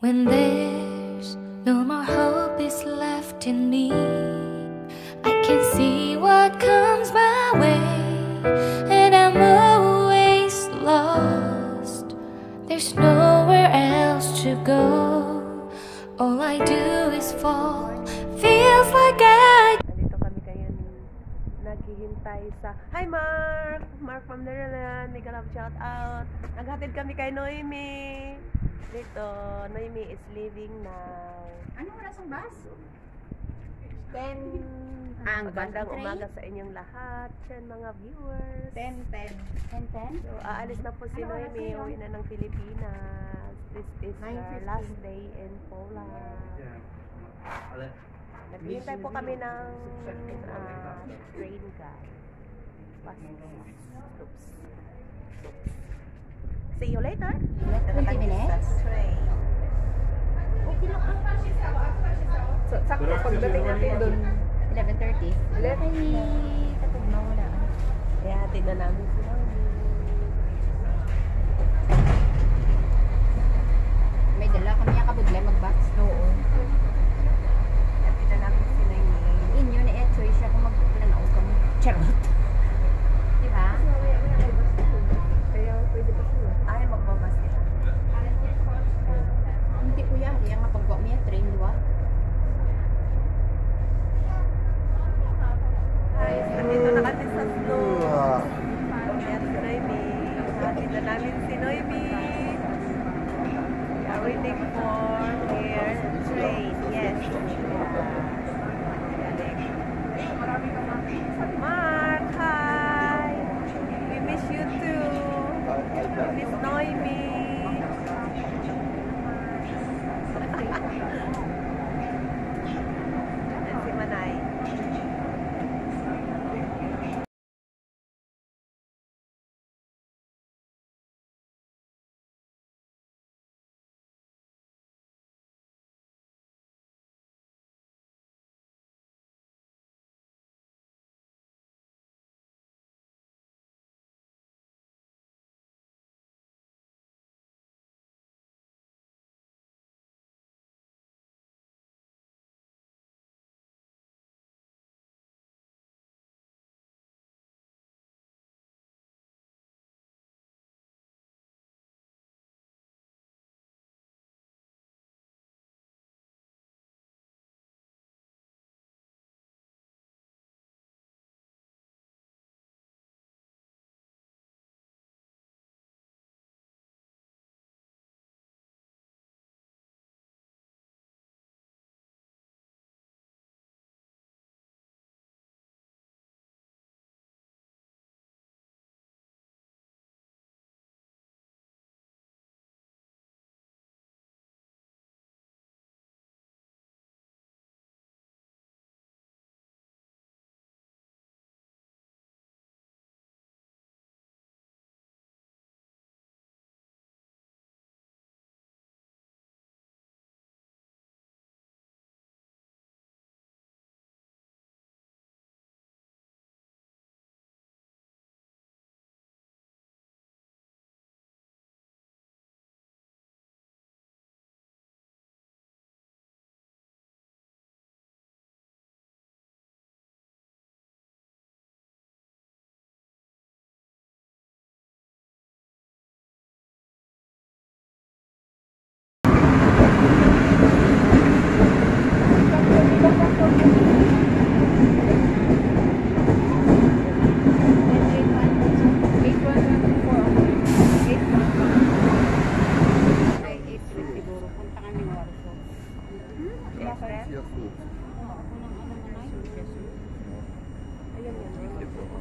When there's no more hope is left in me, I can see what comes my way, and I'm always lost. There's nowhere else to go. All I do is fall. Feels like Nandito kami ngayon naghihintay sa... Hi Mark! Mark from Netherlands. Mega love shout out. Naghatid kami kay Noemi. Dito, Noemi is leaving now. Anong oras ang bus? 10. Magandang umaga sa inyong lahat. 10 mga viewers. 10. So, aalis na po si Noemi. Uwi na ng Pilipinas. This is our last day in Poland. Naghihintay po kami ng train guide. Oops. See you later. 20 minutes? Train. So, sakto pagdating natin doon. 11:30. Katog na wala. Kaya hatid na namin si Noemi. May dala kami yung kabudlay mag-box. Oo. Hatid na namin si Noemi. Inyo na choice siya kung magpapalanaw ka mo. Charot. Diba? Kaya pwede pa siya. Ay, magbabas sila. Hindi ko yan. Kaya nga pag-walk mo yung train, diba? Guys, nandito na kami sa snow. Kaya si Noemi. Hatid na namin si Noemi. We are waiting for their train. Yes. Mark, hi! We miss you too. We miss Noemi. And si Manay.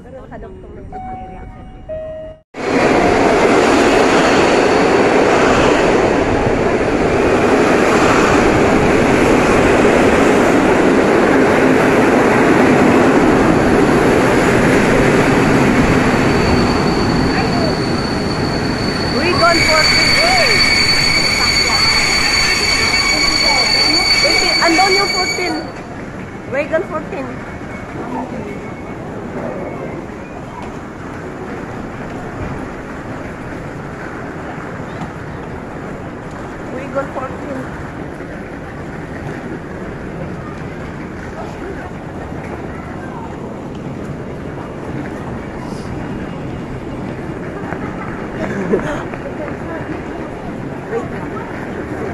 Pero nakadoktor na area. Andon yung 14. Wagon 14.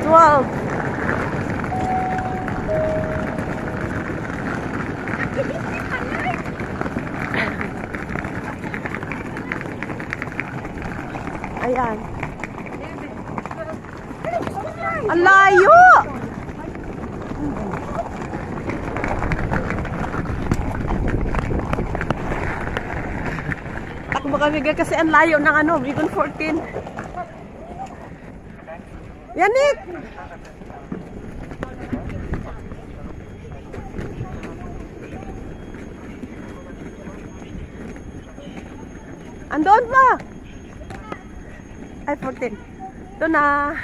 12. Ayan. Ang layo! Takbo kami kasi ang layo ng ano, Bigon 14. Yanik! Andoon pa! Ay, 14. Ito na.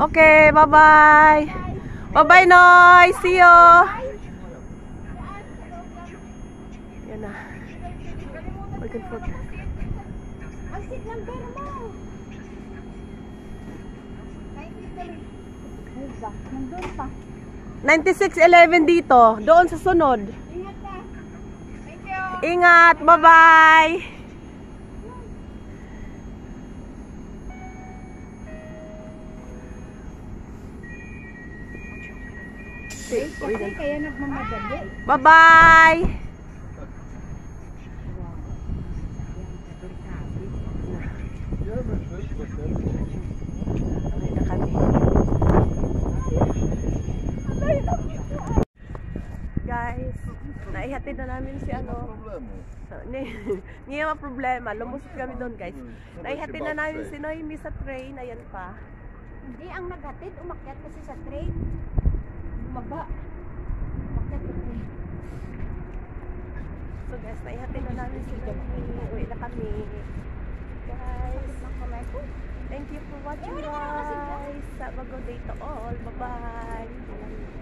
Okay, bye-bye. Bye-bye, Noy. See you. Yan na. Organ food. Ang seat number mo. Nandun pa. 9611 dito. Doon sa sunod. Ingat ka. Thank you. Ingat. Bye-bye. Kasi kaya nagmamadali. Bye-bye. Okay na kami. Guys, naihatid na namin si ano. Hindi naman problema. Lumusot kami doon, guys. Naihatid na namin si Noemi sa train. Ayan pa. Hindi, ang naghatid, umakyat kasi sa train. Bumaba. Umakyat sa train. So guys, naihatid na namin si Noemi. Uwi na kami. Guys, thank you for watching, guys. Have a good day to all. Bye-bye.